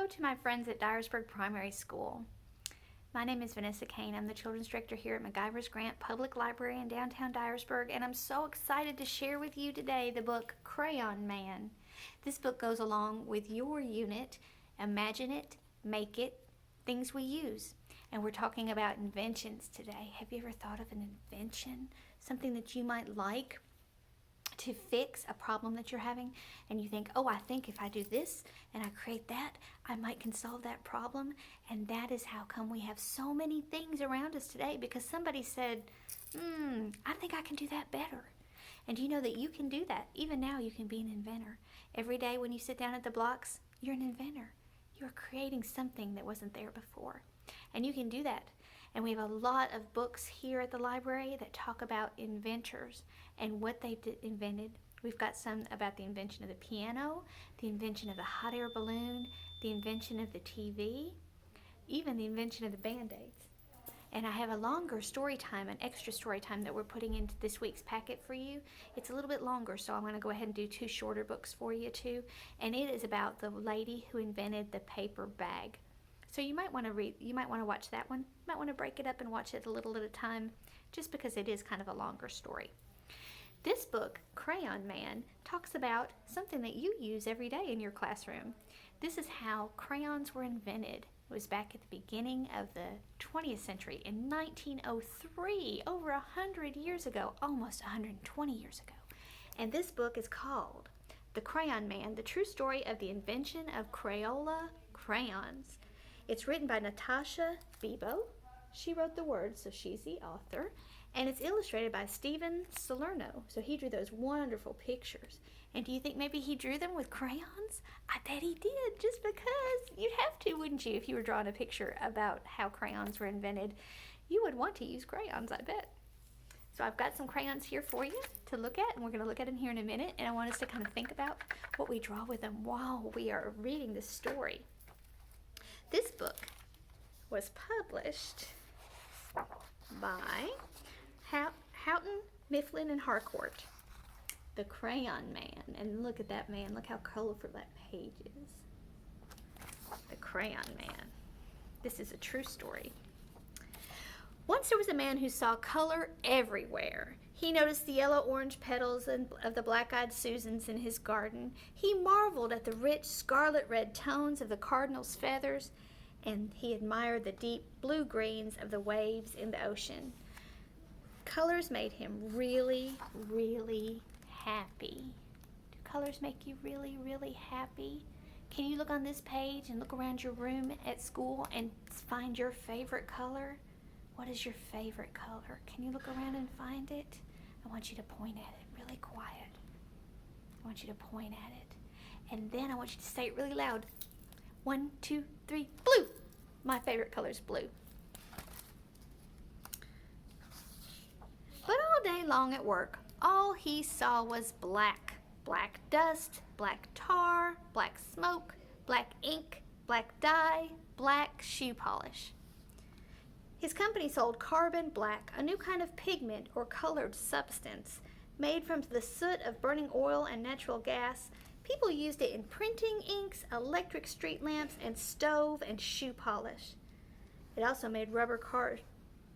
Hello to my friends at Dyersburg Primary School. My name is Vanessa Kane. I'm the Children's Director here at MacGyver's Grant Public Library in downtown Dyersburg, and I'm so excited to share with you today the book Crayon Man. This book goes along with your unit, Imagine It, Make It, Things We Use. And we're talking about inventions today. Have you ever thought of an invention? Something that you might like to fix a problem that you're having, and you think, oh, I think if I do this and I create that, I can solve that problem. And that is how come we have so many things around us today, because somebody said, I think I can do that better. And do you know that you can do that? Even now you can be an inventor. Every day when you sit down at the blocks, you're an inventor. You're creating something that wasn't there before. And you can do that. And we have a lot of books here at the library that talk about inventors and what they invented. We've got some about the invention of the piano, the invention of the hot air balloon, the invention of the TV, even the invention of the Band-Aids. And I have a longer story time, an extra story time that we're putting into this week's packet for you. It's a little bit longer, so I'm going to go ahead and do 2 shorter books for you too. And it is about the lady who invented the paper bag. So you might want to watch that one. You might want to break it up and watch it a little at a time, just because it is kind of a longer story. This book, Crayon Man, talks about something that you use every day in your classroom. This is how crayons were invented. It was back at the beginning of the 20th century in 1903, over 100 years ago, almost 120 years ago. And this book is called The Crayon Man, The True Story of the Invention of Crayola Crayons. It's written by Natascha Biebow. She wrote the words, so she's the author. And it's illustrated by Steven Salerno. So he drew those wonderful pictures. And do you think maybe he drew them with crayons? I bet he did, just because you'd have to, wouldn't you? If you were drawing a picture about how crayons were invented, you would want to use crayons, I bet. So I've got some crayons here for you to look at, and we're going to look at them here in a minute. And I want us to kind of think about what we draw with them while we are reading this story. This book was published by Houghton, Mifflin, and Harcourt. The Crayon Man. And look at that man. Look how colorful that page is. The Crayon Man. This is a true story. Once there was a man who saw color everywhere. He noticed the yellow-orange petals of the black-eyed Susans in his garden. He marveled at the rich scarlet-red tones of the cardinal's feathers, and he admired the deep blue-greens of the waves in the ocean. Colors made him really, really happy. Do colors make you really, really happy? Can you look on this page and look around your room at school and find your favorite color? What is your favorite color? Can you look around and find it? I want you to point at it really quiet. I want you to point at it. And then I want you to say it really loud. 1, 2, 3, blue! My favorite color is blue. But all day long at work, all he saw was black. Black dust, black tar, black smoke, black ink, black dye, black shoe polish. His company sold carbon black, a new kind of pigment or colored substance made from the soot of burning oil and natural gas. People used it in printing inks, electric street lamps, and stove and shoe polish. It also made rubber car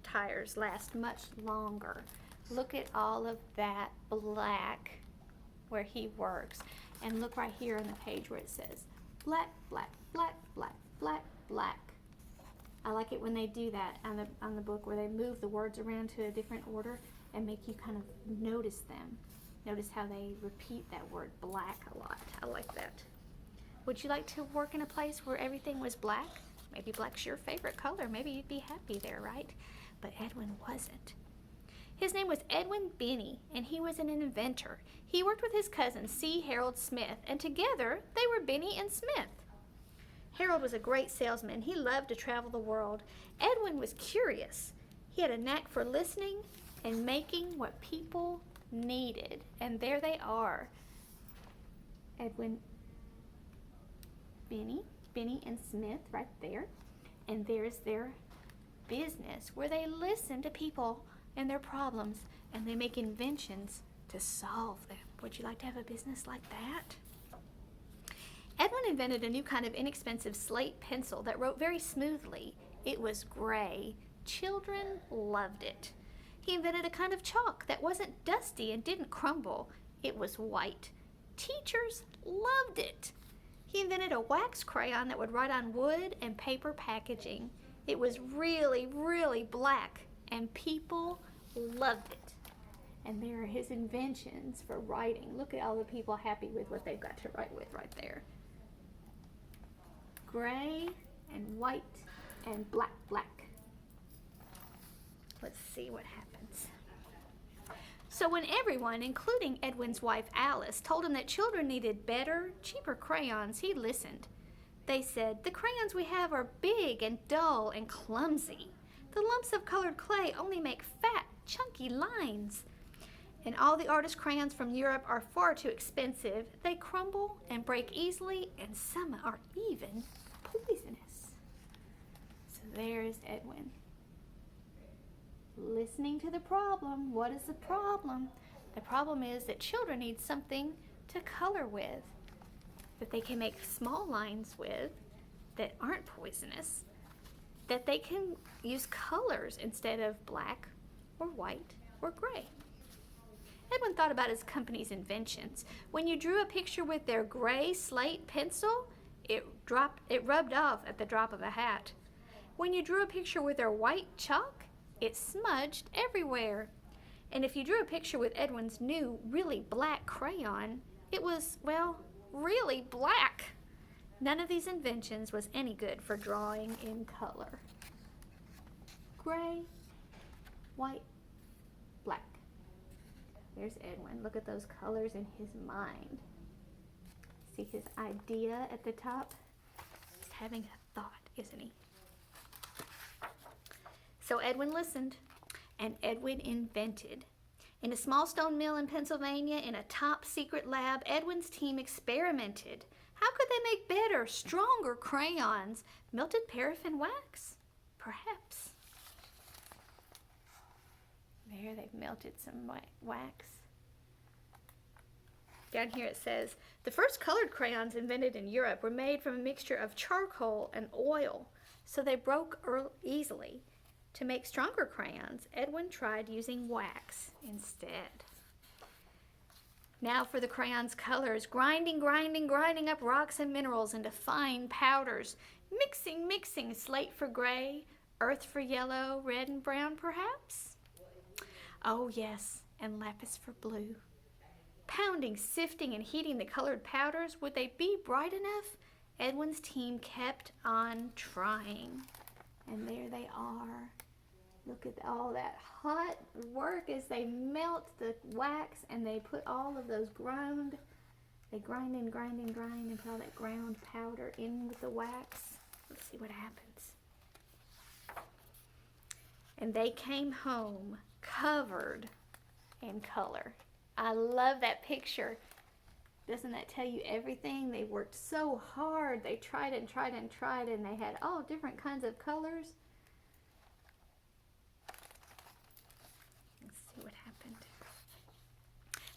tires last much longer. Look at all of that black where he works. And look right here on the page where it says black, black, black, black, black, black. I like it when they do that on the book, where they move the words around to a different order and make you kind of notice them. Notice how they repeat that word black a lot. I like that. Would you like to work in a place where everything was black? Maybe black's your favorite color. Maybe you'd be happy there, right? But Edwin wasn't. His name was Edwin Binney, and he was an inventor. He worked with his cousin, C. Harold Smith, and together they were Binney and Smith. Harold was a great salesman. He loved to travel the world. Edwin was curious. He had a knack for listening and making what people needed. And there they are. Edwin, Binney and Smith right there. And there's their business, where they listen to people and their problems, and they make inventions to solve them. Would you like to have a business like that? Edwin invented a new kind of inexpensive slate pencil that wrote very smoothly. It was gray. Children loved it. He invented a kind of chalk that wasn't dusty and didn't crumble. It was white. Teachers loved it. He invented a wax crayon that would write on wood and paper packaging. It was really, really black, and people loved it. And there are his inventions for writing. Look at all the people happy with what they've got to write with right there. Gray and white and black. Let's see what happens. So when everyone, including Edwin's wife Alice, told him that children needed better, cheaper crayons, he listened. They said, "The crayons we have are big and dull and clumsy. The lumps of colored clay only make fat, chunky lines. And all the artist crayons from Europe are far too expensive. They crumble and break easily, and some are even poisonous." So there's Edwin. Listening to the problem. What is the problem? The problem is that children need something to color with, that they can make small lines with, that aren't poisonous, that they can use colors instead of black or white or gray. Edwin thought about his company's inventions. When you drew a picture with their gray slate pencil, it rubbed off at the drop of a hat. When you drew a picture with their white chalk, it smudged everywhere. And if you drew a picture with Edwin's new, really black crayon, it was, well, really black. None of these inventions was any good for drawing in color. Gray, white, black. There's Edwin. Look at those colors in his mind. See his idea at the top? He's having a thought, isn't he? So Edwin listened, and Edwin invented. In a small stone mill in Pennsylvania, in a top secret lab, Edwin's team experimented. How could they make better, stronger crayons? Melted paraffin wax? Perhaps. There, they've melted some wax. Down here it says, the first colored crayons invented in Europe were made from a mixture of charcoal and oil, so they broke easily. To make stronger crayons, Edwin tried using wax instead. Now for the crayon's colors, grinding up rocks and minerals into fine powders, mixing, slate for gray, earth for yellow, red and brown perhaps? Oh yes, and lapis for blue. Pounding, sifting, and heating the colored powders, would they be bright enough? Edwin's team kept on trying. And there they are. Look at all that hot work as they melt the wax and they put all of those they grind and put all that ground powder in with the wax. Let's see what happens. And they came home covered in color. I love that picture. Doesn't that tell you everything? They worked so hard. They tried and they had all different kinds of colors. What happened?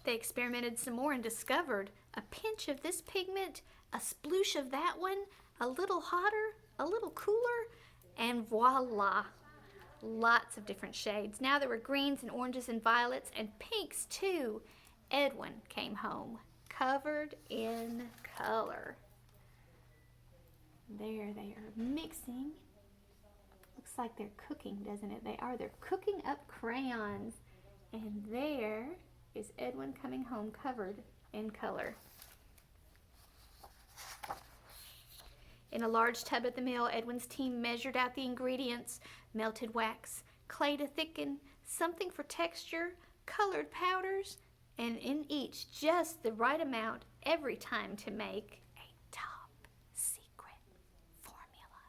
They experimented some more and discovered a pinch of this pigment, a sploosh of that one, a little hotter, a little cooler, and voila! Lots of different shades. Now there were greens and oranges and violets and pinks too. Edwin came home covered in color. There they are mixing. Looks like they're cooking, doesn't it? They are. They're cooking up crayons. And there is Edwin coming home covered in color. In a large tub at the mill, Edwin's team measured out the ingredients: melted wax, clay to thicken, something for texture, colored powders, and in each just the right amount every time to make a top secret formula.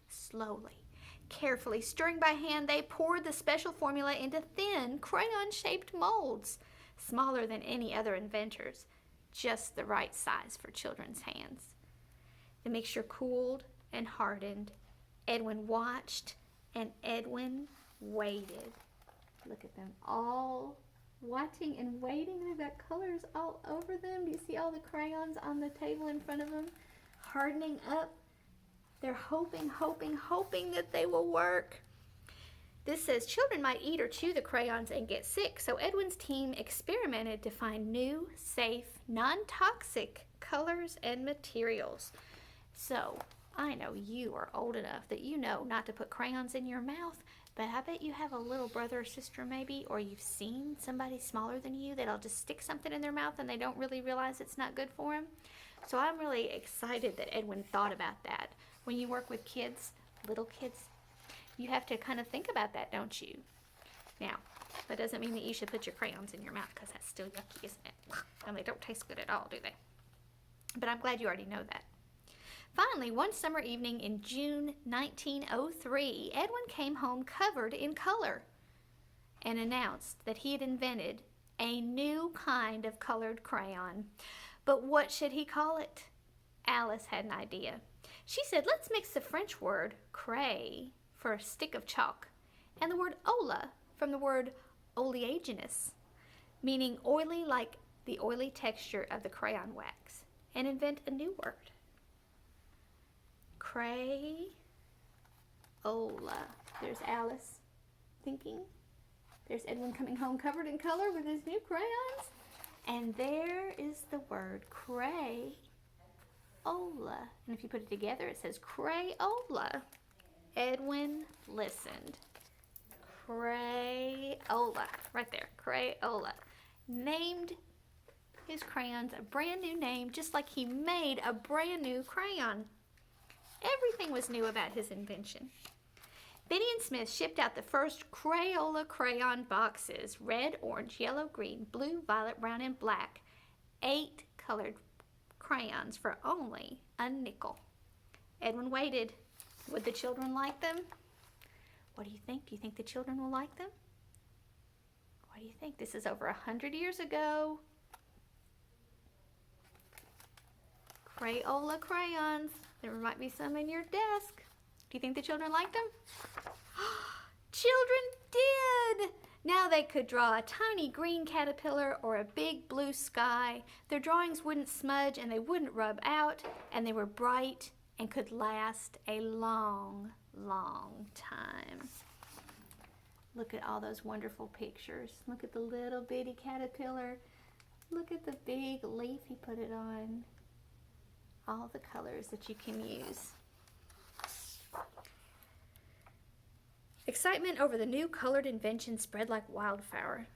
Slowly, carefully stirring by hand, they poured the special formula into thin, crayon-shaped molds, smaller than any other inventor's, just the right size for children's hands. The mixture cooled and hardened. Edwin watched, and Edwin waited. Look at them all watching and waiting. They've got colors all over them. Do you see all the crayons on the table in front of them? Hardening up. They're hoping that they will work. This says children might eat or chew the crayons and get sick, so Edwin's team experimented to find new, safe, non-toxic colors and materials. So I know you are old enough that you know not to put crayons in your mouth, but I bet you have a little brother or sister maybe, or you've seen somebody smaller than you that'll just stick something in their mouth and they don't really realize it's not good for them. So I'm really excited that Edwin thought about that. When you work with kids, little kids, you have to kind of think about that, don't you? Now, that doesn't mean that you should put your crayons in your mouth, because that's still yucky, isn't it? And they don't taste good at all, do they? But I'm glad you already know that. Finally, one summer evening in June 1903, Edwin came home covered in color and announced that he had invented a new kind of colored crayon. But what should he call it? Alice had an idea. She said, let's mix the French word cray for a stick of chalk and the word ola from the word oleaginous, meaning oily like the oily texture of the crayon wax, and invent a new word. Crayola. There's Alice thinking. There's Edwin coming home covered in color with his new crayons. And there is the word Crayola. And if you put it together, it says Crayola. Edwin listened. Crayola. Right there. Crayola. Named his crayons a brand new name, just like he made a brand new crayon. Everything was new about his invention. Benny and Smith shipped out the first Crayola crayon boxes: red, orange, yellow, green, blue, violet, brown, and black. 8 colored crayons for only a nickel. Edwin waited. Would the children like them? What do you think? Do you think the children will like them? What do you think? This is over 100 years ago. Crayola crayons. There might be some in your desk. Do you think the children liked them? Children did! Now they could draw a tiny green caterpillar or a big blue sky. Their drawings wouldn't smudge and they wouldn't rub out, and they were bright and could last a long, long time. Look at all those wonderful pictures. Look at the little bitty caterpillar. Look at the big leaf he put it on. All the colors that you can use. Excitement over the new colored invention spread like wildfire.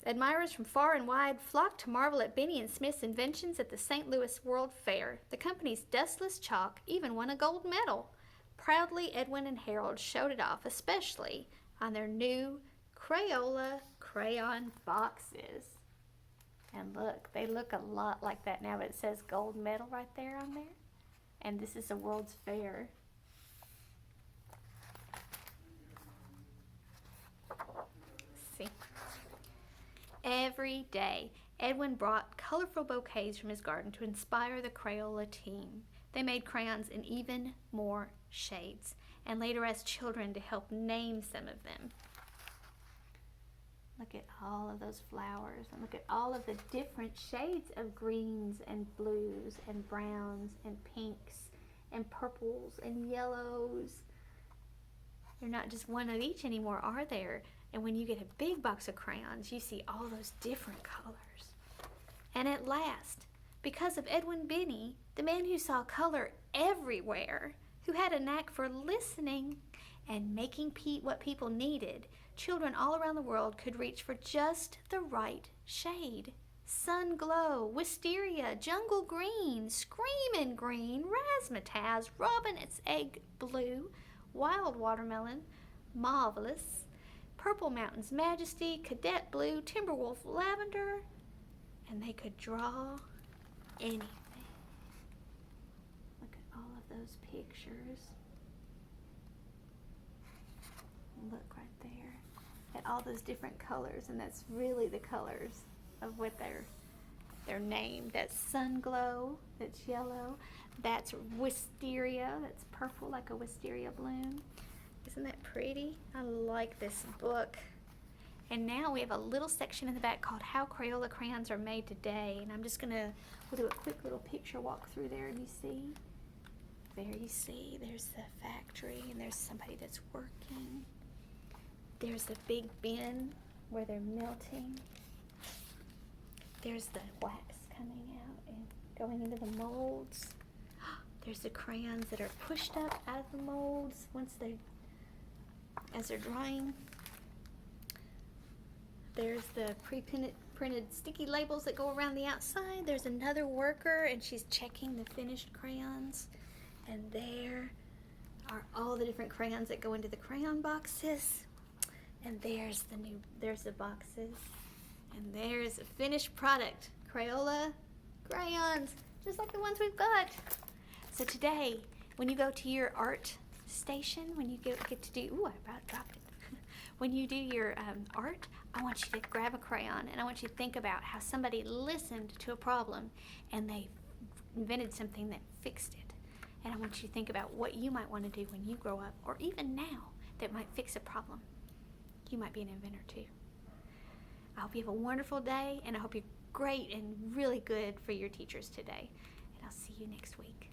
Admirers from far and wide flocked to marvel at Benny and Smith's inventions at the St. Louis World Fair. The company's dustless chalk even won a gold medal. Proudly, Edwin and Harold showed it off, especially on their new Crayola crayon boxes. And look, they look a lot like that now, but it says gold medal right there on there. And this is the World's Fair. See. Every day, Edwin brought colorful bouquets from his garden to inspire the Crayola team. They made crayons in even more shades, and later asked children to help name some of them. Look at all of those flowers, and look at all of the different shades of greens and blues and browns and pinks and purples and yellows. They're not just one of each anymore, are there? And when you get a big box of crayons, you see all those different colors. And at last, because of Edwin Benny, the man who saw color everywhere, who had a knack for listening and making what people needed, children all around the world could reach for just the right shade. Sun glow, wisteria, jungle green, screamin' green, razzmatazz, robinet's egg blue, wild watermelon, marvelous, purple mountain's majesty, cadet blue, timberwolf lavender, and they could draw anything. Look at all of those pictures. Look right there at all those different colors, and that's really the colors of what they're named. That's sun glow, that's yellow, that's wisteria, that's purple like a wisteria bloom. Isn't that pretty? I like this book. And now we have a little section in the back called How Crayola Crayons Are Made Today. And I'm just gonna, we'll do a quick little picture walk through there, and you see, there you see, there's the factory and there's somebody that's working. There's the big bin where they're melting. There's the wax coming out and going into the molds. There's the crayons that are pushed up out of the molds as they're drying. There's the pre-printed sticky labels that go around the outside. There's another worker, and she's checking the finished crayons. And there are all the different crayons that go into the crayon boxes. And there's the boxes. And there's a finished product, Crayola crayons, just like the ones we've got. So today, when you go to your art station, when you get to do, ooh, I about dropped it. When you do your art, I want you to grab a crayon, and I want you to think about how somebody listened to a problem and they invented something that fixed it. And I want you to think about what you might want to do when you grow up, or even now, that might fix a problem. You might be an inventor too. I hope you have a wonderful day, and I hope you're great and really good for your teachers today. And I'll see you next week.